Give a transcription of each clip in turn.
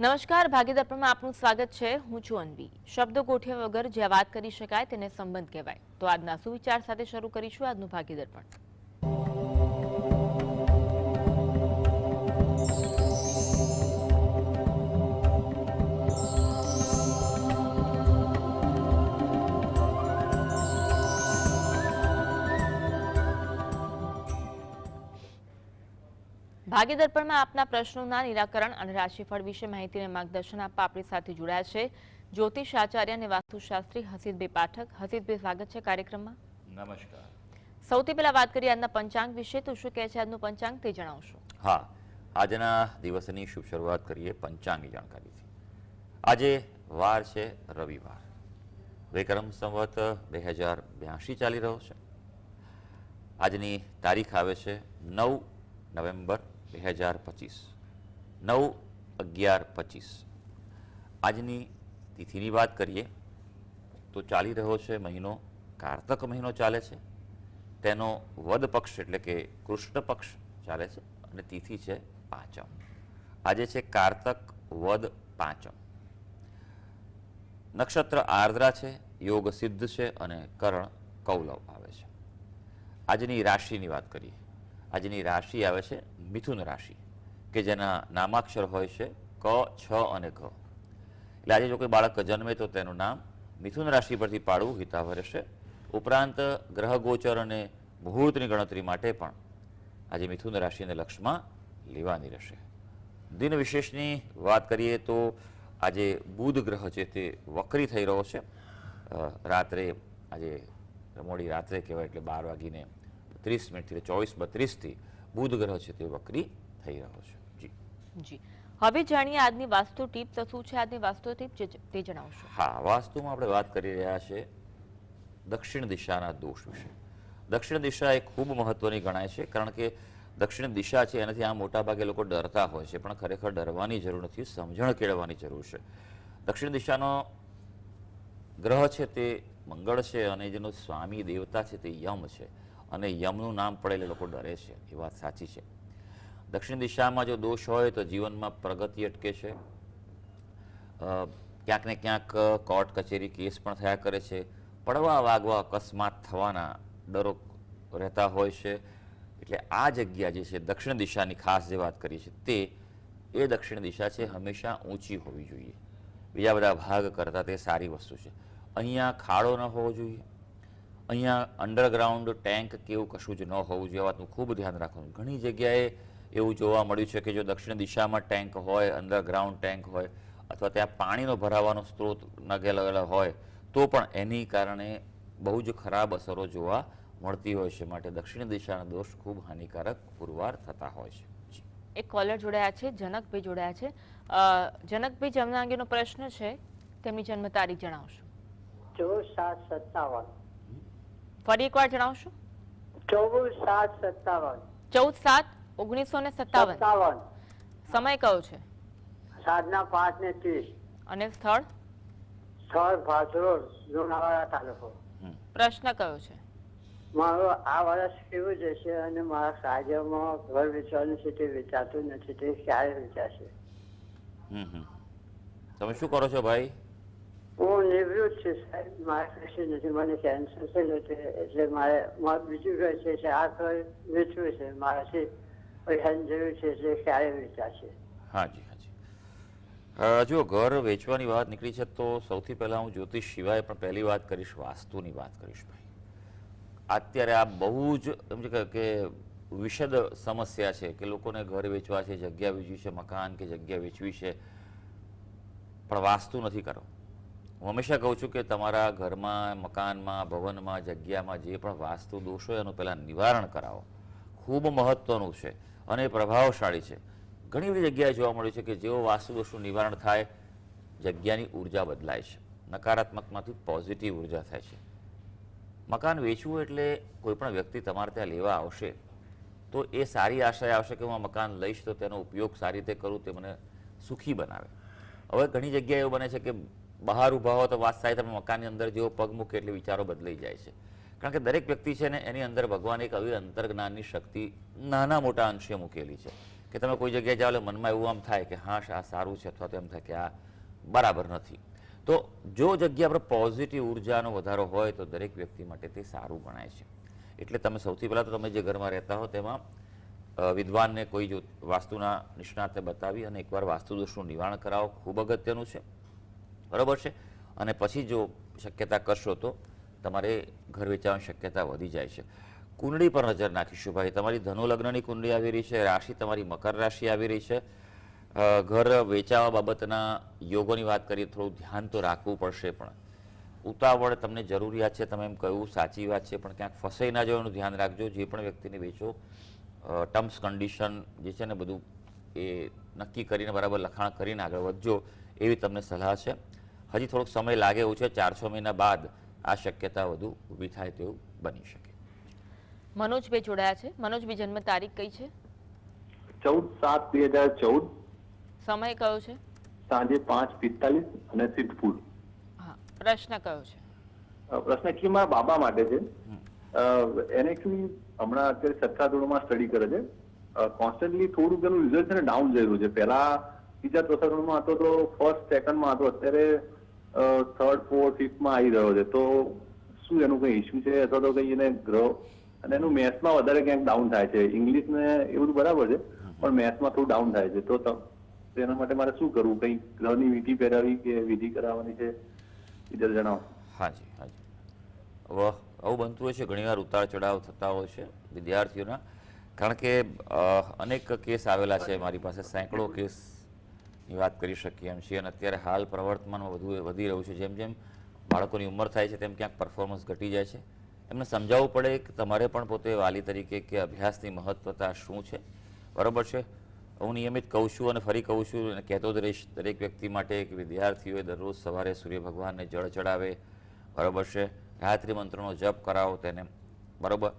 નમસ્કાર, ભાગીદારમાં આપનું સ્વાગત છે। હું છું અન્વી। શબ્દો ગોઠવ્યા વગર જે વાત કરી શકાય તેને સંબંધ કહેવાય। તો આજના સુવિચાર સાથે શરૂ કરીશું આજનું ભાગીદાર। ભાગીદારમાં આપના પ્રશ્નોના નિરાકરણ અને રાશિફળ વિશે માહિતી અને માર્ગદર્શન આપવા આપણી સાથે જોડાયા છે જ્યોતિષ આચાર્ય અને વાસ્તુશાસ્ત્રી હસીબભાઈ પાઠક। હસીબભાઈ, સ્વાગત છે કાર્યક્રમમાં। નમસ્કાર। સૌથી પહેલા વાત કરીએ આજના પંચાંગ વિશે। તો શું કહે છે આજનું પંચાંગ તે જણાવશો? હા, આજના દિવસની શુભ શરૂઆત કરીએ પંચાંગની જાણકારીથી। આજે વાર છે રવિવાર, વિક્રમ સંવત 2082 ચાલી રહ્યો છે। આજની તારીખ આવે છે 9 નવેમ્બર 2025, 9/11/25। આજની તિથિની વાત કરીએ તો ચાલી રહ્યો છે મહિનો કારતક મહિનો ચાલે છે। તેનો વદ પક્ષ એટલે કે કૃષ્ણ પક્ષ ચાલે છે અને તિથિ છે પાંચમ। આજે છે કારતક વદ પાંચમ। નક્ષત્ર આર્દ્રા છે, યોગ સિદ્ધ છે અને કરણ કૌલવ આવે છે। આજની રાશિની વાત કરીએ। આજની રાશિ આવે છે મિથુન રાશિ, કે જેના નામાક્ષર હોય છે ક, છ અને ઘ। એટલે આજે જો કોઈ બાળક જન્મે તો તેનું નામ મિથુન રાશિ પરથી પાડવું હિતાવહ રહેશે। ઉપરાંત ગ્રહ ગોચર અને મુહૂર્તની ગણતરી માટે પણ આજે મિથુન રાશિને લક્ષમાં લેવાની રહેશે। દિન વિશેષની વાત કરીએ તો આજે બુધ ગ્રહ છે તે વક્રી થઈ રહ્યો છે। રાત્રે આજે મોડી રાત્રે કહેવાય એટલે 12:30 થી 24:32 બુધ ગ્રહ છે તે વક્રી થઈ રહ્યો છે। જી, હવે જાણીએ આજની વાસ્તુ ટીપ। તો શું છે આજની વાસ્તુ ટીપ તે જણાવશો? હા, વાસ્તુમાં આપણે વાત કરી રહ્યા છે દક્ષિણ દિશાના દોષ વિશે। દક્ષિણ દિશા એ ખૂબ મહત્વની ગણાય છે, કારણ કે દક્ષિણ દિશા છે એનાથી આમ મોટાભાગે લોકો ડરતા હોય છે, પણ ખરેખર ડરવાની જરૂર નથી, સમજણ કેળવવાની જરૂર છે। દક્ષિણ દિશાનો ગ્રહ છે તે મંગળ છે અને જેનો સ્વામી દેવતા છે તે યમ છે, અને યમનું નામ પડે એટલે લોકો ડરે છે, એ વાત સાચી છે। દક્ષિણ દિશામાં જો દોષ હોય તો જીવનમાં પ્રગતિ અટકે છે। ક્યાંક ને ક્યાંક કોર્ટ કચેરી કેસ પણ થયા કરે છે। પડવા વાગવા અકસ્માત થવાના ડરો રહેતા હોય છે। એટલે આ જગ્યા જે છે દક્ષિણ દિશાની ખાસ જે વાત કરી છે તે એ દક્ષિણ દિશા છે હંમેશા ઊંચી હોવી જોઈએ, બીજા બધા ભાગ કરતાં તે સારી વસ્તુ છે। અહીંયા ખાડો ન હોવો જોઈએ, અહીંયા અંડરગ્રાઉન્ડ ટેન્ક કે એવું કશું જ ન હોવું જોઈએ, વાતનું ખૂબ ધ્યાન રાખવાનું। ઘણી જગ્યાએ એવું જોવા મળ્યું છે કે જો દક્ષિણ દિશામાં ટેન્ક હોય, અંડરગ્રાઉન્ડ ટેન્ક હોય, અથવા ત્યાં પાણીનો ભરાવાનો સ્ત્રોત નગેલા હોય તો પણ એની કારણે બહુ જ ખરાબ અસરો જોવા મળતી હોય છે। માટે દક્ષિણ દિશાના દોષ ખૂબ હાનિકારક પુરવાર થતા હોય છે। એક કોલર જોડાયા છે, જનકભાઈ જોડાયા છે। જનકભાઈ, જમના અંગેનો પ્રશ્ન છે, તેમની જન્મ તારીખ જણાવશો? 14/7/57। ફરી એકવાર જણાવશો? 14/7/57। 14/7/1957। સમય કયો છે? સાંજના 5:30। અને સ્થળ? સ્થળ ભાદરોડ, લુણાવાડા તાલુકો। પ્રશ્ન કયો છે? મારું આ વર્ષ કેવું જશે અને મારા કાર્યમાં ઘર વેચવાનું છે તે વેચાતું નથી, તે ક્યારે વેચાશે? તમે શું કરો છો ભાઈ? હું નિવૃત્ત છું સાહેબ, મારે કશું નથી, મને કેન્સર થયેલું છે એટલે મારે બીજું ઘર છે, આ ઘર વેચવું છે, મારાથી પૈસાની જરૂર છે એટલે ક્યારે વેચાશે? હાજી હાજી, જો ઘર વેચવાની વાત નીકળી છે તો સૌથી પહેલાં હું જ્યોતિષ સિવાય પણ પહેલી વાત કરીશ વાસ્તુની વાત કરીશ ભાઈ। અત્યારે આ બહુ જ સમજ કે વિશદ સમસ્યા છે કે લોકોને ઘર વેચવા છે, જગ્યા વેચવી છે, મકાન કે જગ્યા વેચવી છે, પણ વાસ્તુ નથી કરો। હું હંમેશા કહું છું કે તમારા ઘરમાં, મકાનમાં, ભવનમાં, જગ્યામાં જે પણ વાસ્તુ દોષ હોય એનું પહેલાં નિવારણ કરાવો, ખૂબ મહત્ત્વનું છે અને પ્રભાવશાળી છે। ઘણી બધી જગ્યાએ જોવા મળ્યું છે કે જેવો વાસ્તુ દોષનું નિવારણ થાય જગ્યાની ઉર્જા બદલાય છે, નકારાત્મકમાંથી પોઝિટિવ ઉર્જા થાય છે। મકાન વેચવું એટલે કોઈ પણ વ્યક્તિ તમારે ત્યાં લેવા આવશે તો એ સારી આશાએ આવશે કે હું આ મકાન લઈશ તો તેનો ઉપયોગ સારી રીતે કરું, તે મને સુખી બનાવે। હવે ઘણી જગ્યાએ એવું બને છે કે બહાર ઊભા હો તો વાત થાય, તમે મકાનની અંદર જેવો પગ મૂકે એટલે વિચારો બદલાઈ જાય છે, કારણ કે દરેક વ્યક્તિ છે ને એની અંદર ભગવાન એક આવી અંતર્જ્ઞાનની શક્તિ નાના મોટા અંશે મૂકેલી છે કે તમે કોઈ જગ્યાએ જાઓ એટલે મનમાં એવું આમ થાય કે હા આ સારું છે, અથવા તો એમ થાય કે આ બરાબર નથી. તો જો જગ્યા પર પોઝિટિવ ઉર્જાનો વધારો હોય તો દરેક વ્યક્તિ માટે તે સારું ગણાય છે. એટલે તમે સૌથી પહેલાં તો તમે જે ઘરમાં રહેતા હો તેમાં વિદ્વાનને કોઈ જો વાસ્તુના નિષ્ણાતને બતાવી અને એકવાર વાસ્તુ દોષનું નિવારણ કરાવો, ખૂબ અગત્યનું છે, બરાબર છે. અને પછી જો શક્યતા કરશો તો તમારે ઘર વેચાવાની શક્યતા વધી જાય છે. કુંડળી પર નજર નાખીશું ભાઈ. તમારી ધનુ લગ્નની કુંડળી આવી રહી છે, રાશિ તમારી મકર રાશિ આવી રહી છે. ઘર વેચાવા બાબતના યોગોની વાત કરીએ, થોડું ધ્યાન તો રાખવું પડશે, પણ ઉતાવળ તમને જરૂરિયાત છે, તમે એમ કહ્યું સાચી વાત છે, પણ ક્યાંક ફસાઈ ના જવાનું ધ્યાન રાખજો. જે પણ વ્યક્તિને વેચો ટર્મ્સ કન્ડિશન જે છે ને બધું એ નક્કી કરીને બરાબર લખાણ કરીને આગળ વધજો, એવી તમને સલાહ છે. હજી થોડોક સમય લાગે એવું છે, 4-6 મહિના બાદ આ શક્યતા વધુ ઊભી થાય તેવું બની શકે. મનોજભાઈ જોડાયા છે. મનોજભાઈ જન્મ તારીખ કઈ છે? 14/7/2014. સમય કયો છે? સાંજે 5:45 અને સિદ્ધપુર. હા, પ્રશ્ન કયો છે? પ્રશ્ન એકચ્યુઅલી મારા બાબા માટે છે. એને એકચ્યુઅલી હમણાં અત્યારે છઠ્ઠા ધોરણમાં સ્ટડી કરે છે. કોન્સ્ટન્ટલી થોડું તેનું રિઝલ્ટ છે ને ડાઉન જઈ રહ્યું છે. પહેલા ત્રીજા ચોથા ધોરણમાં હતો તો ફર્સ્ટ સેકન્ડમાં હતો, અત્યારે થર્ડ ફોર્થ ફિફ્થમાં આવી રહ્યો છે. તો શું એનું કઈ ઇસ્યુ છે અથવા તો કઈ એને ગ્રહ, અને એનું મેથ્સમાં વધારે ક્યાંક ડાઉન થાય છે. ઇંગ્લિશ ને એ બધું બરાબર છે, પણ મેથ્સમાં થોડું ડાઉન થાય છે. તો એના માટે મારે શું કરવું? કઈ ગ્રહની વિધિ પહેરાવી કે વિધિ કરાવવાની છે એ જરા જણાવો. હાજી હાજી. હવે આવું બનતું હોય છે, ઘણીવાર ઉતાર ચઢાવ થતા હોય છે વિદ્યાર્થીઓના, કારણ કે અનેક કેસ આવેલા છે મારી પાસે, સેંકડો કેસની વાત કરી શકીએ એમ છીએ. અને અત્યારે હાલ પ્રવર્તમાનમાં વધી રહ્યું છે. જેમ જેમ બાળકોની ઉંમર થાય છે તેમ ક્યાંક પરફોર્મન્સ ઘટી જાય છે. એમને સમજાવવું પડે કે તમારે પણ પોતે વાલી તરીકે કે અભ્યાસની મહત્વતા શું છે, બરાબર છે. હું નિયમિત કહું છું અને ફરી કહું છું અને કહેતો જ રહીશ દરેક વ્યક્તિ માટે કે વિદ્યાર્થીઓએ દરરોજ સવારે સૂર્ય ભગવાનને જળ ચડાવે, બરાબર છે. ગાયત્રી મંત્રનો જપ કરાવો તેને, બરાબર.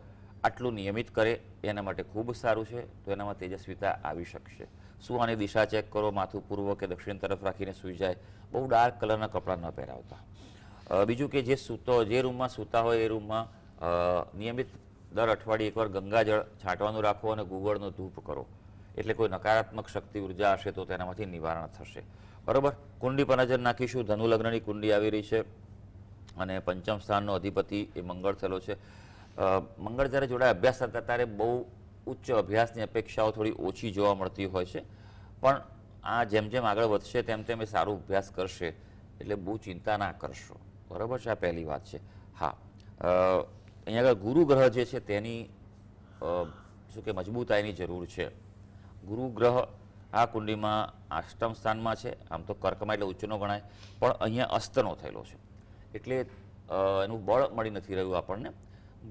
આટલું નિયમિત કરે એના માટે ખૂબ સારું છે. તો એનામાં તેજસ્વીતા આવી શકશે. સુવાની દિશા ચેક કરો, માથું પૂર્વ કે દક્ષિણ તરફ રાખીને સૂઈ જાય. બહુ ડાર્ક કલરના કપડાં ન પહેરાવતા. બીજું કે જે રૂમમાં સૂતા હોય એ રૂમમાં નિયમિત દર અઠવાડિયે એકવાર ગંગાજળ છાંટવાનું રાખો અને ગુગળનો ધૂપ કરો. એટલે કોઈ નકારાત્મક શક્તિ ઉર્જા હશે તો તેનામાંથી નિવારણ થશે, બરાબર. કુંડળી પર નજર નાખીશું. ધનુ લગ્નની કુંડળી આવી રહી છે અને પંચમ સ્થાનનો અધિપતિ એ મંગળ થયેલો છે. મંગળ જ્યારે જોડાય અભ્યાસ કરતા ત્યારે બહુ ઉચ્ચ અભ્યાસની અપેક્ષાઓ થોડી ઓછી જોવા મળતી હોય છે, પણ આ જેમ જેમ આગળ વધશે તેમ તેમ એ સારો અભ્યાસ કરશે, એટલે બહુ ચિંતા ના કરશો, બરાબર છે. આ પહેલી વાત છે. હા, અહીંયા આગળ ગુરુ ગ્રહ જે છે તેની શું કે મજબૂતાઈની જરૂર છે. ગુરુ ગ્રહ આ કુંડળીમાં અષ્ટમ સ્થાનમાં છે. આમ તો કર્કમાં એટલે ઉચ્ચનો ગણાય, પણ અહીંયા અસ્તનો થયેલો છે, એટલે એનું બળ મળી નથી રહ્યું આપણને.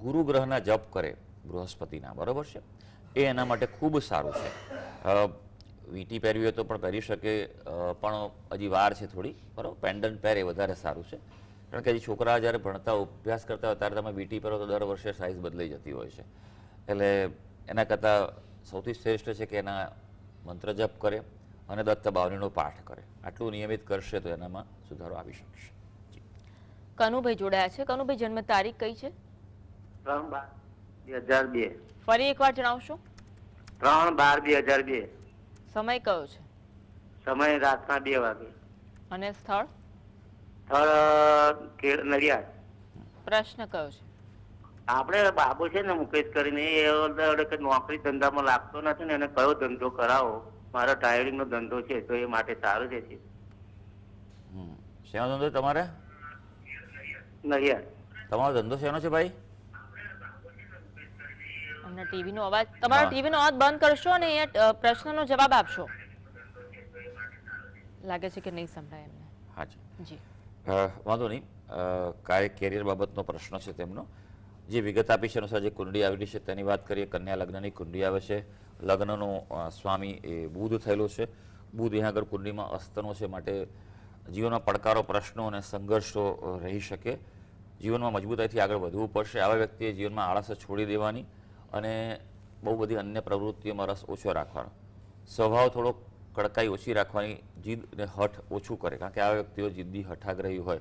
ગુરુ ગ્રહના જપ કરે બૃહસ્પતિના, બરાબર છે, એ એના માટે ખૂબ સારું છે. વીંટી પહેરવી હોય તો પણ પહેરી શકે, પણ હજી વાર છે થોડી, બરાબર. પેન્ડન્ટ પહેરે એ વધારે સારું છે, કારણ કે હજી છોકરા જ્યારે ભણતા અભ્યાસ કરતા હોય ત્યારે તમે વીંટી પહેરો તો દર વર્ષે સાઇઝ બદલાઈ જતી હોય છે. એટલે એના કરતાં સૌથી શ્રેષ્ઠ છે કે એના મંત્ર જપ કરે અને દત્ત બાવનીનો પાઠ કરે. આટલું નિયમિત કરશે તો એનામાં સુધારો આવી શકશે. કનુભાઈ જોડાયા છે. કનુભાઈ જન્મ તારીખ કઈ છે? 3/12/2002. ફરી એકવાર જણાવશો? 3/12/2002. સમય કયો છે? સમય રાતના 2 વાગે. અને સ્થળ? સ્થળ નડિયાદ. પ્રશ્ન કયો છે? આપણે બાબુ છે ને મુકેશ કરીને, એ નોકરી ધંધામાં લાગતો નથી ને, એને કયો ધંધો કરાવો? મારો ટાયરિંગ નો ધંધો છે તો એ માટે સારું છે. શેનો ધંધો તમારે? નડિયાદ. તમારો ધંધો શેનો છે ભાઈ? અમને ટીવીનો અવાજ, તમારો ટીવીનો અવાજ બંધ કરશો અને અહીંયા પ્રશ્નનો જવાબ આપશો. લાગે છે કે નહીં સંભળાય એમને. હાજી જી, વાંધો નહીં. કેરિયર બાબતનો પ્રશ્ન છે તેમનો. જે વિગત આપી છે અનુસાર જે કુંડળી આવેલી છે તેની વાત કરીએ. કન્યા લગ્નની કુંડળી આવે છે. લગ્નનો સ્વામી એ બુધ થયેલો છે. બુધ અહીંયા આગળ કુંડળીમાં અસ્તનો છે, માટે જીવનમાં પડકારો, પ્રશ્નો અને સંઘર્ષો રહી શકે. જીવનમાં મજબૂતાઈથી આગળ વધવું પડશે. આવા વ્યક્તિએ જીવનમાં આળસ છોડી દેવાની અને બહુ બધી અન્ય પ્રવૃત્તિઓમાં રસ ઓછો રાખવાનો. સ્વભાવ થોડો કડકાઈ ઓછી રાખવાની, જીદ અને હઠ ઓછું કરે, કારણ કે આવા વ્યક્તિઓ જિદ્દી હઠાગ્રહી હોય,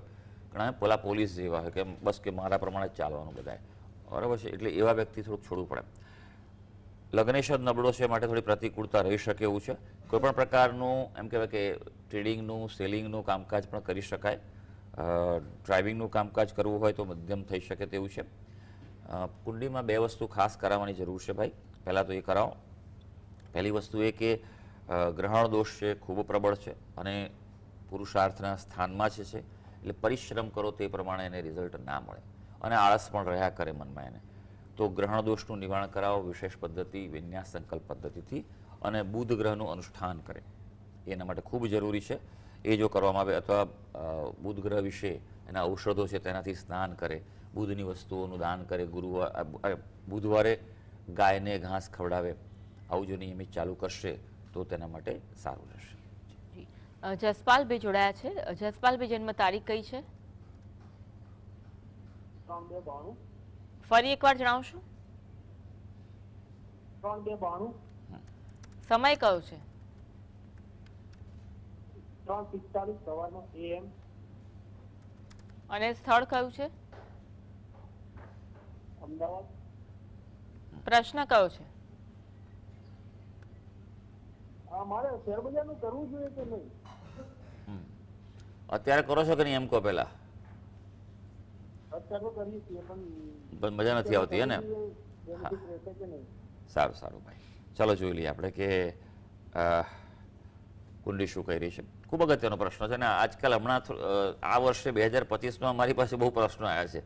ઘણા પેલા પોલીસ જેવા હોય કે બસ કે મારા પ્રમાણે જ ચાલવાનું બધાએ, બરાબર છે. એટલે એવા વ્યક્તિ થોડુંક છોડવું પડે. લગ્નેશ જ નબળો છે માટે થોડી પ્રતિકૂળતા રહી શકે એવું છે. કોઈપણ પ્રકારનું એમ કહેવાય કે ટ્રેડિંગનું સેલિંગનું કામકાજ પણ કરી શકાય. ડ્રાઇવિંગનું કામકાજ કરવું હોય તો મધ્યમ થઈ શકે તેવું છે. કુંડીમાં 2 વસ્તુ ખાસ કરાવવાની જરૂર છે ભાઈ. પહેલાં તો એ કરાવો. પહેલી વસ્તુ એ કે ગ્રહણ દોષ છે ખૂબ પ્રબળ છે અને પુરુષાર્થના સ્થાનમાં છે એટલે પરિશ્રમ કરો તે પ્રમાણે એને રિઝલ્ટ ના મળે અને આળસ પણ રહ્યા કરે મનમાં એને. તો ગ્રહણ દોષનું નિવારણ કરાવો વિશેષ પદ્ધતિ વિન્યાસ સંકલ્પ પદ્ધતિથી અને બુધ ગ્રહનું અનુષ્ઠાન કરે એના માટે ખૂબ જરૂરી છે. એ જો કરવામાં આવે અથવા બુધ ગ્રહ વિશે એના ઔષધો છે તેનાથી સ્નાન કરે, બુધની વસ્તુઓનું દાન કરે, બુધવારે ગાયને ઘાસ ખવડાવે, આવું જો નિયમિત ચાલુ કરશે તો તેના માટે સારું રહેશે. જસપાલભાઈ જોડાયા છે. જસપાલભાઈ જન્મ તારીખ કઈ છે? 3/2/92. ફરી એકવાર જણાવશો? 3/2/92. સમય કયો છે? 3:45 સવારનો AM. અને સ્થળ કયું છે? અમદાવાદ. પ્રશ્ન કયો છે? મારે શેરબજારનું કરવું જોઈએ કે નહીં? અત્યારે કરો છો કે નહીં એમ કહો પહેલા? અત્યારે તો કરીએ છીએ પણ મજા નથી આવતી હે ને? બેનિફિટ રહેશે કે નહીં? સારું સારું ભાઈ, ચાલો જોઈ લઈએ આપણે કે કુંડી શું કહી રહી છે. ખૂબ અગત્યનો પ્રશ્ન છે ને આજકાલ હમણાં આ વર્ષે 2025માં મારી પાસે બહુ પ્રશ્નો આવ્યા છે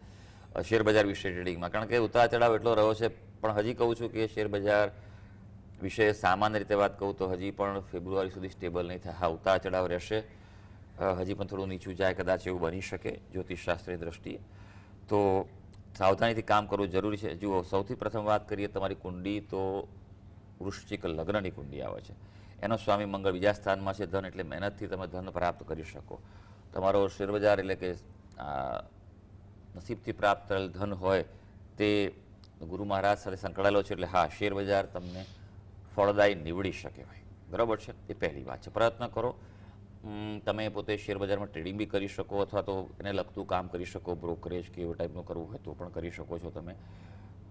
શેરબજાર વિશે ટ્રેડિંગમાં, કારણ કે ઉતાર ચઢાવ એટલો રહ્યો છે. પણ હજી કહું છું કે શેરબજાર વિશે સામાન્ય રીતે વાત કહું તો હજી પણ ફેબ્રુઆરી સુધી સ્ટેબલ નહીં થાય. હા, ઉતાર ચઢાવ રહેશે, હજી પણ થોડું નીચું જાય કદાચ એવું બની શકે જ્યોતિષશાસ્ત્રની દ્રષ્ટિએ. તો સાવધાનીથી કામ કરવું જરૂરી છે. જુઓ, સૌથી પ્રથમ વાત કરીએ તમારી કુંડી તો વૃશ્ચિક લગ્નની કુંડી આવે છે. એનો સ્વામી મંગળ બીજા સ્થાનમાં છે. ધન એટલે મહેનતથી તમે ધન પ્રાપ્ત કરી શકો. તમારો શેરબજાર એટલે કે નસીબથી પ્રાપ્ત થયેલ ધન હોય તે ગુરુ મહારાજ સાથે સંકળાયેલો છે એટલે હા, શેરબજાર તમને ફળદાયી નીવડી શકે ભાઈ, બરાબર છે. એ પહેલી વાત છે. પ્રયત્ન કરો. તમે પોતે શેરબજારમાં ટ્રેડિંગ બી કરી શકો અથવા તો એને લગતું કામ કરી શકો, બ્રોકરેજ કે એવો ટાઈપનું કરવું હોય તો પણ કરી શકો છો. તમે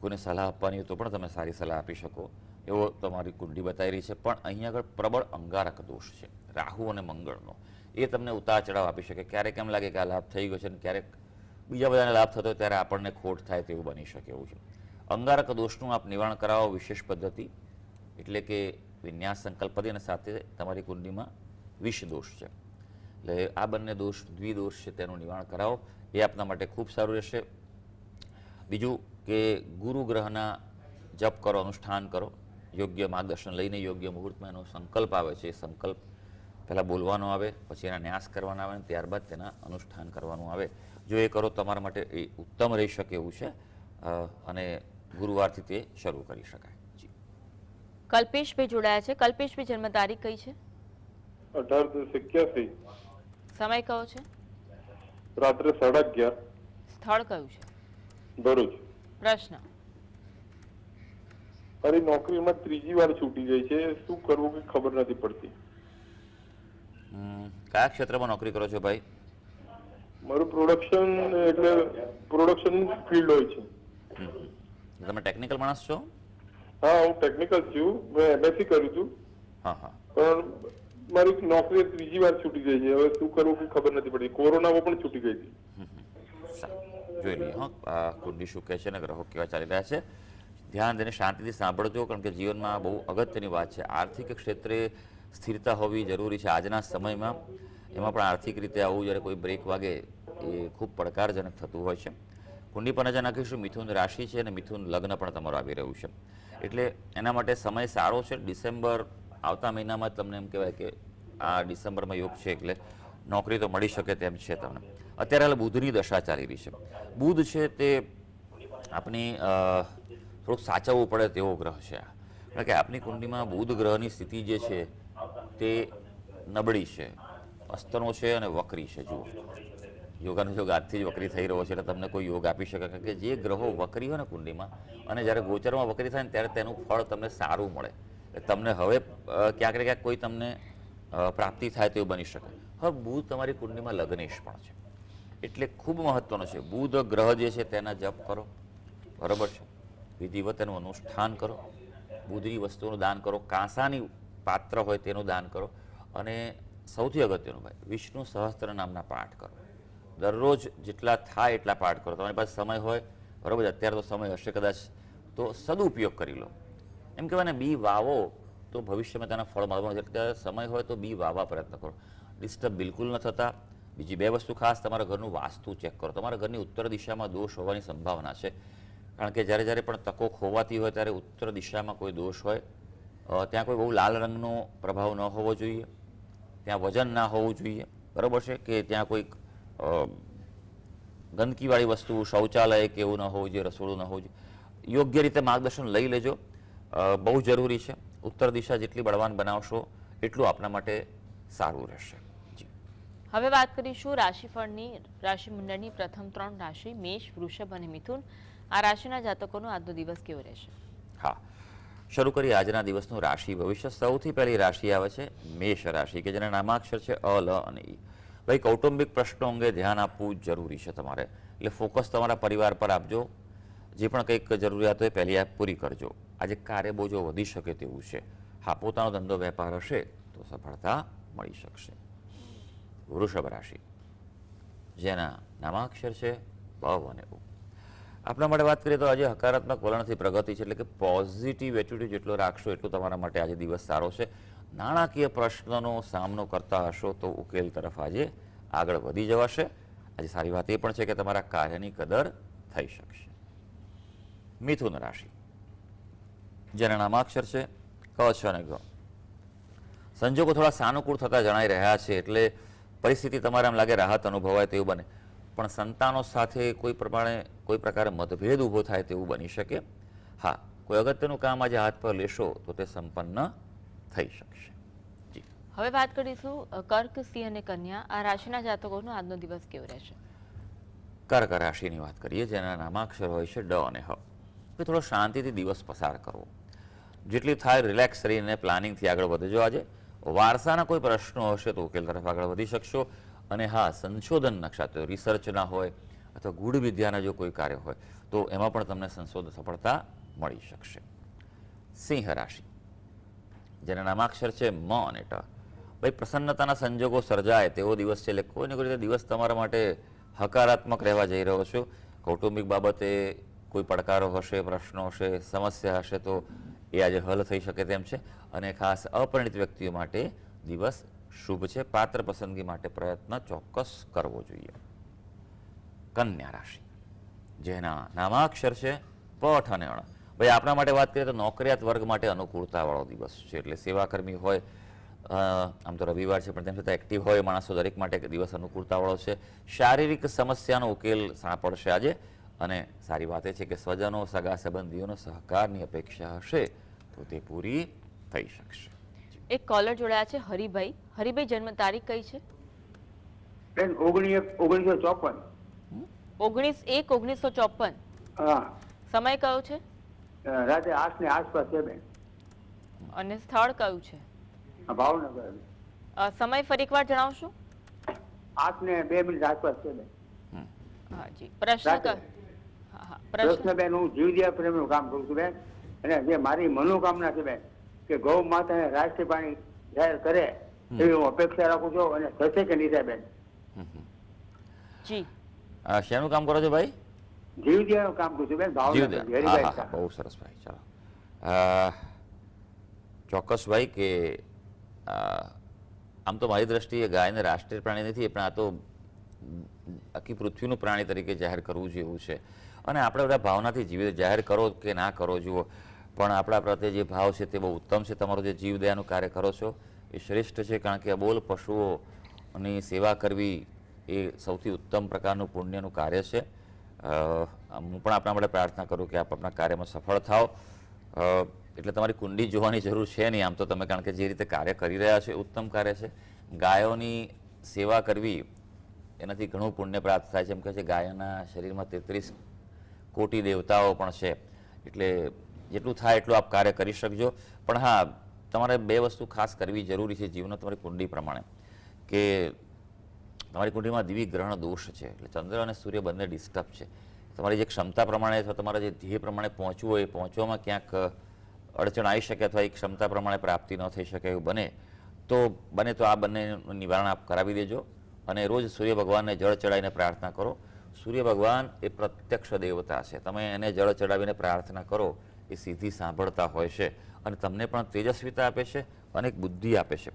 કોઈને સલાહ આપવાની હોય તો પણ તમે સારી સલાહ આપી શકો એવો તમારી કુંડી બતાવી રહી છે. પણ અહીંયા આગળ પ્રબળ અંગારક દોષ છે રાહુ અને મંગળનો. એ તમને ઉતાર ચઢાવ આપી શકે. ક્યારેક એમ લાગે કે આ લાભ થઈ ગયો છે અને ક્યારેક બીજા બધાને લાભ થતો હોય ત્યારે આપણને ખોટ થાય તેવું બની શકે એવું છે. અંગારક દોષનું આપ નિવારણ કરાવો વિશેષ પદ્ધતિ એટલે કે વિન્યાસ સંકલ્પ પદ્ધતિ અને સાથે તમારી કુંડીમાં વિષ દોષ છે એટલે આ બંને દોષ દ્વિદોષ છે તેનું નિવારણ કરાવો એ આપના માટે ખૂબ સારું રહેશે. બીજું કે ગુરુ ગ્રહના જપ કરો, અનુષ્ઠાન કરો, યોગ્ય માર્ગદર્શન લઈને યોગ્ય મુહૂર્તમાં એનો સંકલ્પ આવે છે. એ સંકલ્પ પહેલાં બોલવાનો આવે, પછી એના ન્યાસ કરવાના આવે અને ત્યારબાદ તેના અનુષ્ઠાન કરવાનું આવે. જો એ કરો તમારા માટે એ ઉત્તમ રહી શકે એવું છે અને ગુરુવારથી તે શરૂ કરી શકાય. જી, કલ્પેશભાઈ જોડાયા છે. કલ્પેશભાઈ જન્મ તારીખ કઈ છે? 18/10/81. સમય કયો છે? રાત્રે 11:30. સ્થળ કયું છે? ભરૂચ. પ્રશ્ન. મારી નોકરીમાં 3જી વાર છૂટી ગઈ છે, શું કરવું કે ખબર નથી પડતી. કયા ક્ષેત્રમાં નોકરી કરો છો ભાઈ? મારું પ્રોડક્શન એટલે પ્રોડક્શન ફિલ્ડ હોય છે. તમે ટેકનિકલ માણસ છો? હા, હું ટેકનિકલ છું. મેં MSc કર્યું હતું. હા હા. પણ મારી નોકરી 3જી વાર છૂટી ગઈ છે. હવે શું કરવું કે ખબર નથી પડતી. કોરોનામાં પણ છૂટી ગઈ હતી. જોઈ લઈએ હા કુંડી શું કહે છે અને ગ્રહો કેવા ચાલી રહ્યા છે. ધ્યાન દઈને શાંતિથી સાંભળજો, કારણ કે જીવનમાં બહુ અગત્યની વાત છે. આર્થિક ક્ષેત્રે સ્થિરતા હોવી જરૂરી છે આજના સમયમાં. એમાં પણ આર્થિક રીતે આવું જ્યારે કોઈ બ્રેક વાગે એ ખૂબ પડકારજનક થતું હોય છે. કુંડી પર નજર નાખીશું. મિથુન રાશિ છે અને મિથુન લગ્ન પણ તમારું આવી રહ્યું છે એટલે એના માટે સમય સારો છે. ડિસેમ્બર આવતા મહિનામાં તમને એમ કહેવાય કે આ ડિસેમ્બરમાં યોગ છે એટલે નોકરી તો મળી શકે તેમ છે તમને. અત્યારે હાલ બુધની દશા ચાલી રહી છે. બુધ છે તે આપણી થોડુંક સાચવવું પડે તેવો ગ્રહ છે કારણ કે આપણી કુંડીમાં બુધ ગ્રહની સ્થિતિ જે છે તે નબળી છે, અસ્તનો છે અને વક્રી છે. જુઓ, યોગાનો યોગ આજથી જ વક્રી થઈ રહ્યો છે એટલે તમને કોઈ યોગ આપી શકે, કારણ કે જે ગ્રહો વક્રી હોય ને કુંડીમાં અને જ્યારે ગોચરમાં વક્રી થાય ને ત્યારે તેનું ફળ તમને સારું મળે. તમને હવે ક્યાંક ને ક્યાંક કોઈ તમને પ્રાપ્તિ થાય તેવું બની શકે. હવે બુધ તમારી કુંડીમાં લગ્નેશ પણ છે એટલે ખૂબ મહત્વનો છે. બુધ ગ્રહ જે છે તેના જપ કરો, બરાબર છે, વિધિવત એનું અનુષ્ઠાન કરો બુધની વસ્તુઓનું દાન કરો, કાંસાની પાત્ર હોય તેનું દાન કરો, અને સૌથી અગત્યનું ભાઈ વિષ્ણુ સહસ્ત્ર નામના પાઠ કરો. દરરોજ જેટલા થાય એટલા પાઠ કરો. તમારી પાસે સમય હોય, બરાબર, અત્યારે તો સમય હશે કદાચ, તો સદુપયોગ કરી લો. એમ કહેવાય ને, બી વાવો તો ભવિષ્યમાં તેના ફળ મળવાનું છે. એટલે સમય હોય તો બી વાવવા પ્રયત્ન કરો. ડિસ્ટર્બ બિલકુલ ન થતા. બીજી 2 વસ્તુ ખાસ, તમારા ઘરનું વાસ્તુ ચેક કરો. તમારા ઘરની ઉત્તર દિશામાં દોષ હોવાની સંભાવના છે, કારણ કે જ્યારે પણ તકો ખોવાતી હોય ત્યારે ઉત્તર દિશામાં કોઈ દોષ હોય. ત્યાં કોઈ બહુ લાલ રંગનો પ્રભાવ ન હોવો જોઈએ, ત્યાં વજન ના હોવું જોઈએ, બરાબર છે, કે ત્યાં કોઈક ગંદકીવાળી વસ્તુ, શૌચાલય કે એવું ન હોવું જોઈએ, રસોડું ન હોવું જોઈએ. યોગ્ય રીતે માર્ગદર્શન લઈ લેજો, બહુ જરૂરી છે. ઉત્તર દિશા જેટલી બળવાન બનાવશો એટલું આપણા માટે સારું રહેશે. હવે વાત કરીશું રાશિફળની. રાશિ મંડળની પ્રથમ 3 રાશિ મેષ, વૃષભ અને મિથુન. આ રાશિના જાતકોનો આજનો દિવસ કેવો રહેશે? હા, શરૂ કરીએ આજના દિવસનું રાશિ ભવિષ્ય. સૌથી પહેલી રાશિ આવે છે મેષ રાશિ, કે જેના નામાક્ષર છે અ, લ અને ઈ. ભાઈ, કૌટુંબિક પ્રશ્નો અંગે ધ્યાન આપવું જરૂરી છે તમારે, એટલે ફોકસ તમારા પરિવાર પર આપજો. જે પણ કંઈક જરૂરિયાત હોય પહેલી આ પૂરી કરજો. આજે કાર્યબોજો વધી શકે તેવું છે. હા, પોતાનો ધંધો વેપાર હશે તો સફળતા મળી શકશે. વૃષભ રાશિ, જેના નામાક્ષર છે બ અને ઉ. આપણા માટે વાત કરીએ તો આજે હકારાત્મક વલણથી પ્રગતિ છે, એટલે કે પોઝિટિવ એટીટ્યુડ જેટલો રાખશો એટલું તમારા માટે આજે દિવસ સારો છે. નાણાકીય પ્રશ્નનો સામનો કરતા હશો તો ઉકેલ તરફ આજે આગળ વધી જવાશે. આજે સારી વાત એ પણ છે કે તમારા કાર્યની કદર થઈ શકશે. મિથુન રાશિ, જેના નામાક્ષર છે ક, છ અને ગ. સંજોગો થોડા સાનુકૂળ થતા જણાઈ રહ્યા છે, એટલે પરિસ્થિતિ તમારે એમ લાગે રાહત અનુભવાય તેવું બને, પણ સંતાનો સાથે કોઈ પ્રકારે મતભેદ ઊભો થાય તેવું બની શકે. હા, કોઈ અગત્યનું કામ આજે હાથ પર લેશો તો તે સંપન્ન થઈ શકશે. જી, હવે વાત કરીશું કર્ક, સિંહ અને કન્યા. આ રાશિના જાતકોનો આજનો દિવસ કેવો રહેશે? કર્ક રાશિની વાત કરીએ, જેના નામાક્ષર હોય છે ડ અને હ. થોડો શાંતિથી દિવસ પસાર કરવો, જેટલી થાય રિલેક્સ રહીને પ્લાનિંગથી આગળ વધજો. આજે વારસાના કોઈ પ્રશ્નો હશે તો ઉકેલ તરફ આગળ વધી શકશો. અને હા, સંશોધનના ક્ષેત્રે રિસર્ચના હોય અથવા ગૂઢ વિદ્યાના જો કોઈ કાર્ય હોય તો એમાં પણ તમને સફળતા મળી શકશે. સિંહ રાશિ, જેના નામાક્ષર છે મ અને ટ. ભાઈ, પ્રસન્નતાના સંજોગો સર્જાય તેવો દિવસ છે, એટલે કોઈને કોઈ રીતે દિવસ તમારા માટે હકારાત્મક રહેવા જઈ રહ્યો છો. કૌટુંબિક બાબતે કોઈ પડકારો હશે, પ્રશ્નો હશે, સમસ્યા હશે તો એ આજે હલ થઈ શકે તેમ છે. અને ખાસ અપરિણિત વ્યક્તિઓ માટે દિવસ શુભ છે. પાત્ર પસંદગી માટે પ્રયત્ન ચોક્કસ કરવો જોઈએ. કન્યા રાશિ, જેના નામાક્ષર છે પઠ અને અણ. ભાઈ, આપણા માટે વાત કરીએ તો નોકરિયાત વર્ગ માટે અનુકૂળતાવાળો દિવસ છે, એટલે સેવાકર્મી હોય, આમ તો રવિવાર છે પણ તેમ છતાં એક્ટિવ હોય માણસો દરેક માટે દિવસ અનુકૂળતાવાળો છે. શારીરિક સમસ્યાનો ઉકેલ સાંપડશે આજે. અને સારી વાત એ છે કે સ્વજનો, સગા સંબંધીઓનો સહકારની અપેક્ષા હશે તો તે પૂરી થઈ શકશે. એક કોલર જોડાયા છે હરિભાઈ. હરિભાઈ, જન્મ તારીખ કઈ છે? બેન 1954. 19/1/1954. હા, સમય કયો છે રાતે 8 ની આસપાસ છે બેન. અને સ્થળ કયું છે? ભાવનગર. સમય ફરી એકવાર જણાવશો? 8 ને 2 મિનિટ આસપાસ છે બેન. હા જી, પ્રશ્ન રાતે. પ્રશ્ન બેન, હું જીવદયા પ્રેમનું કામ કરું છું બેન, અને જે મારી મનોકામના છે બેન કે ગૌ માતાને રાષ્ટ્રીય પ્રાણી જાહેર કરે એવી હું અપેક્ષા રાખું છું, અને થશે કે નહીં થાય બેન? જી, શેનું કામ કરો છો ભાઈ? જીવદયાનું કામ કરું છું બેન, ભાવનગર. જીવદયા. હા, હરિભાઈ હા, સાહેબ. બહુ સરસ ભાઈ. ચાલો, ચોક્કસ ભાઈ, કે આમ તો મારી દ્રષ્ટિએ ગાયને રાષ્ટ્રીય પ્રાણી નથી, પણ આ તો આખી પૃથ્વીનું પ્રાણી તરીકે જાહેર કરવું જોઈએ એવું છે. અને આપણે બધા ભાવનાથી જીવ જાહેર કરો કે ના કરો જુઓ, પણ આપણા પ્રત્યે જે ભાવ છે તે બહુ ઉત્તમ છે. તમારું જે જીવદયાનું કાર્ય કરો છો એ શ્રેષ્ઠ છે, કારણ કે અબોલ પશુઓની સેવા કરવી એ સૌથી ઉત્તમ પ્રકારનું પુણ્યનું કાર્ય છે. હું પણ આપણા માટે પ્રાર્થના કરું કે આપ આપણા કાર્યમાં સફળ થાઓ. એટલે તમારી કુંડી જોવાની જરૂર છે નહીં આમ તો તમે, કારણ કે જે રીતે કાર્ય કરી રહ્યા છો એ ઉત્તમ કાર્ય છે. ગાયોની સેવા કરવી એનાથી ઘણું પુણ્ય પ્રાપ્ત થાય છે. એમ કહે છે ગાયના શરીરમાં 33 કોટી દેવતાઓ પણ છે, એટલે જેટલું થાય એટલું આપ કાર્ય કરી શકજો. પણ હા, તમારે 2 વસ્તુ ખાસ કરવી જરૂરી છે જીવનમાં તમારી કુંડી પ્રમાણે, કે તમારી કુંડીમાં દિવ્ય ગ્રહણ દોષ છે, એટલે ચંદ્ર અને સૂર્ય બંને ડિસ્ટર્બ છે. તમારી જે ક્ષમતા પ્રમાણે અથવા તમારા જે ધ્યેય પ્રમાણે પહોંચવું હોય એ પહોંચવામાં ક્યાંક અડચણ આવી શકે અથવા એ ક્ષમતા પ્રમાણે પ્રાપ્તિ ન થઈ શકે એવું બને તો આ બંનેનું નિવારણ આપ કરાવી દેજો અને રોજ સૂર્ય ભગવાનને જળ ચડાવીને પ્રાર્થના કરો. સૂર્ય ભગવાન એ પ્રત્યક્ષ દેવતા છે. તમે એને જળ ચડાવીને પ્રાર્થના કરો એ સીધી સાંભળતા હોય છે અને તમને પણ તેજસ્વીતા આપે છે અને એક બુદ્ધિ આપે છે,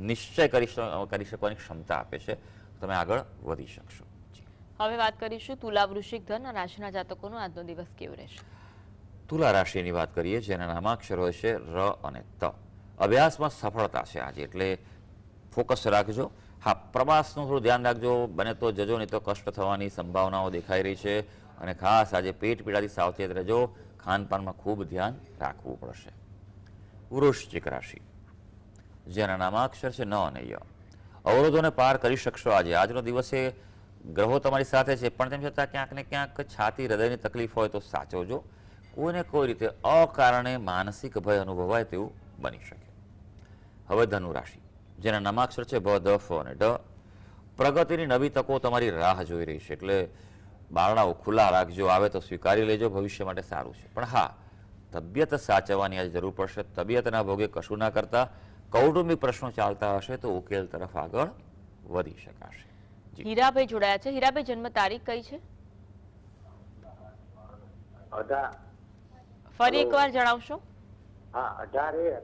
નિશ્ચય કરી શકવાની ક્ષમતા આપે છે. તમે આગળ વધી શકશો. હવે વાત કરીશું તુલા વૃશ્ચિક ધન રાશિના જાતકોનો આજનો દિવસ કેવો રહેશે. તુલા રાશિની વાત કરીએ જેના નામાક્ષરો છે ર અને ત. અભ્યાસમાં સફળતા છે આજે, એટલે ફોકસ રાખજો. હા, પ્રવાસનું થોડું ધ્યાન રાખજો, બને તો જજો, નહીં તો કષ્ટ થવાની સંભાવનાઓ દેખાઈ રહી છે. અને ખાસ આજે પેટ પીડાથી સાવચેત રહેજો, ખાનપાનમાં ખૂબ ધ્યાન રાખવું પડશે. વૃશ્ચિક રાશિ જેના નામાક્ષર છે ન અને ય. અવરોધોને પાર કરી શકશો આજે. આજનો દિવસે ગ્રહો તમારી સાથે છે, પણ તેમ છતાં ક્યાંક ને ક્યાંક છાતી હૃદયની તકલીફ હોય તો સાચવજો. કોઈને કોઈ રીતે અકારણે માનસિક ભય અનુભવાય તેવું બની શકે. હવે ધનુ રાશિ જેના નામાક્ષર છે ભ, ધ, ફ અને ઢ. પ્રગતિની નવી તકો તમારી રાહ જોઈ રહી છે, એટલે બારણાઓ ખુલ્લા રાખજો. આવે તો સ્વીકારી લેજો, ભવિષ્ય માટે સારું છે. પણ હા, તબિયત સાચવવાની આજે જરૂર પડશે. તબિયતના ભોગે કશું ના કરતા. કૌટુંબિક પ્રશ્નો ચાલતા હશે તો ઉકેલ તરફ આગળ વધી શકાશે. હીરાભાઈ જોડાયા છે. હીરાભાઈ, જન્મ તારીખ કઈ છે? ફરી એકવાર જણાવશો? હા, 18/1.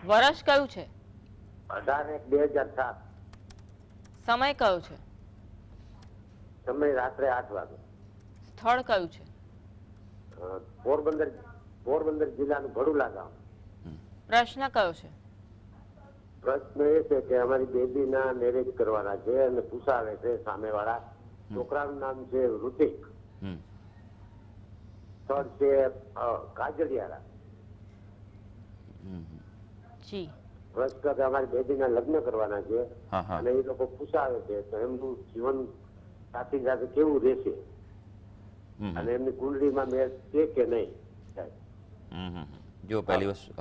વર્ષ કયું છે? 18/1/2007. સમય કયો છે? સમય રાત્રે 8 વાગે. સ્થળ કયું છે? પોરબંદર જિલ્લાનું ભડુલા ગામ. પ્રશ્ન કયો છે? પ્રશ્ન એ છે કે અમારી બેબીના મેરેજ કરવાના છે અને પૂછાવે છે સામેવાળા. છોકરાનું નામ છે ઋતિક, સ્થળ છે કાજળિયારા. જી. પ્રશ્ન કે અમારી બેબીના લગ્ન કરવાના છે હા, હા. અને એ લોકો પૂછાવે છે તો એમનું જીવન સાથી સાથે કેવું રહેશે અને એમની કુંડળીમાં મેળ છે કે નહીં. જો પહેલી વસ્તુ,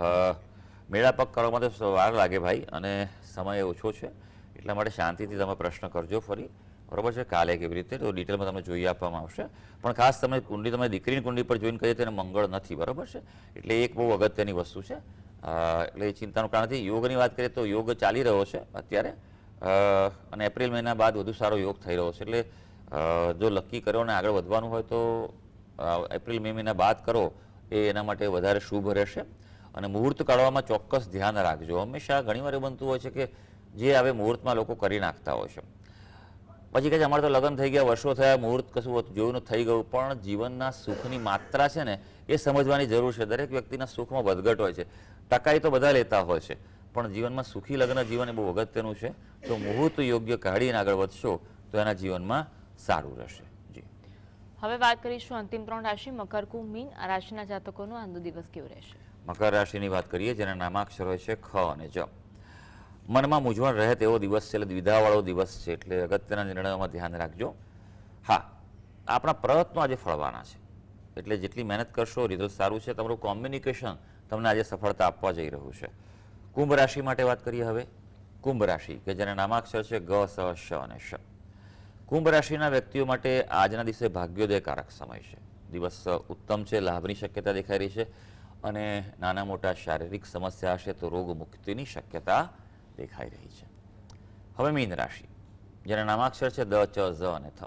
મેળાપક કરવામાં તો વાર લાગે ભાઈ, અને સમય ઓછો છે, એટલા માટે શાંતિથી તમે પ્રશ્ન કરજો ફરી, બરોબર છે. કાલે કેવી રીતે તો ડિટેલમાં તમને જોઈ આપવામાં આવશે. પણ ખાસ તમે કુંડલી, તમે દીકરીની કુંડલી પર જોઈને કહીએ તેને મંગળ નથી, બરોબર છે. એટલે એક બહુ અગત્યની વસ્તુ છે, એટલે એ ચિંતાનું કારણ નથી. યોગની વાત કરીએ તો યોગ ચાલી રહ્યો છે અત્યારે, અને એપ્રિલ મહિના બાદ વધુ સારો યોગ થઈ રહ્યો છે. એટલે જો નક્કી કર્યો અને આગળ વધવાનું હોય તો એપ્રિલ મે મહિના બાદ કરો એ એના માટે વધારે શુભ રહેશે. અને મુહૂર્ત કાઢવામાં ચોક્કસ ધ્યાન રાખજો. હંમેશા ઘણીવાર એવું બનતું હોય છે કે જે હવે મુહૂર્તમાં લોકો કરી નાખતા હોય છે, પછી કહે છે અમારે તો લગ્ન થઈ ગયા, વર્ષો થયા, મુહૂર્ત કશું જોયું થઈ ગયું. પણ જીવનના સુખની માત્રા છે ને એ સમજવાની જરૂર છે. દરેક વ્યક્તિના સુખમાં વધઘટ હોય છે, ટકાઈ તો બધા લેતા હોય છે, પણ જીવનમાં સુખી લગ્ન જીવન એ બહુ અગત્યનું છે. તો મુહૂર્ત યોગ્ય કાઢીને આગળ વધશો તો એના જીવનમાં સારું રહેશે. જી. હવે વાત કરીશું અંતિમ 3 રાશિ મકર, કુંભ, મીન. આ રાશિના જાતકોનો આજનો દિવસ કેવો રહેશે. મકર રાશિની વાત કરીએ જેના નામાક્ષરો છે ખ અને જ. મનમાં મૂંઝવણ રહે તેવો દિવસ છે, એટલે દ્વિધાવાળો દિવસ છે, એટલે અગત્યના નિર્ણયોમાં ધ્યાન રાખજો. હા, આપણા પ્રયત્નો આજે ફળવાના છે, એટલે જેટલી મહેનત કરશો રિઝલ્ટ સારું છે. તમારું કોમ્યુનિકેશન તમને આજે સફળતા આપવા જઈ રહ્યું છે. કુંભ રાશિ માટે વાત કરીએ હવે. કુંભ રાશિ કે જેના નામાક્ષર છે ગ, સ, શ અને શ. કુંભ રાશિના વ્યક્તિઓ માટે આજના દિવસે ભાગ્યોદયકારક સમય છે. દિવસ ઉત્તમ છે, લાભની શક્યતા દેખાઈ રહી છે, અને નાના મોટા શારીરિક સમસ્યા હશે તો રોગ મુક્તિની શક્યતા દેખાઈ રહી છે. હવે મીન રાશિ જેના નામાક્ષર છે દ, ચ, ઝ અને થ.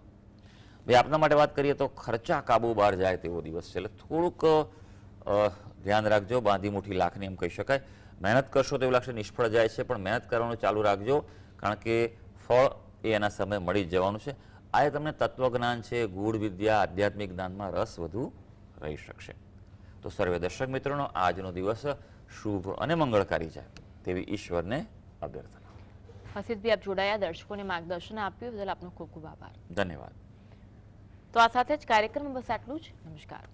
ભાઈ આપના માટે વાત કરીએ તો ખર્ચા કાબુ બહાર જાય તેવો દિવસ છે, એટલે થોડુંક ધ્યાન રાખજો. બાંધી મુઠ્ઠી લાખની એમ કહી શકાય. મહેનત કરશો તો એવું લાગશે નિષ્ફળ જાય છે, પણ મહેનત કરવાનું ચાલુ રાખજો, કારણ કે ફળ એ એના સમય મળી જ જવાનું છે. આ તમને તત્વજ્ઞાન છે, ગૂઢ વિદ્યા, આધ્યાત્મિક જ્ઞાનમાં રસ વધુ રહી શકશે. તો સર્વે દર્શક મિત્રોનો આજનો દિવસ શુભ અને મંગળકારી જાય તેવી ઈશ્વરને અભ્યર્થના. હસીદભાઈ, આપ જોડાયા, દર્શકોને માર્ગદર્શન આપ્યું બદલ આપનો ખૂબ ખૂબ આભાર. ધન્યવાદ. તો આ સાથે જ કાર્યક્રમ બસ આટલું જ. નમસ્કાર.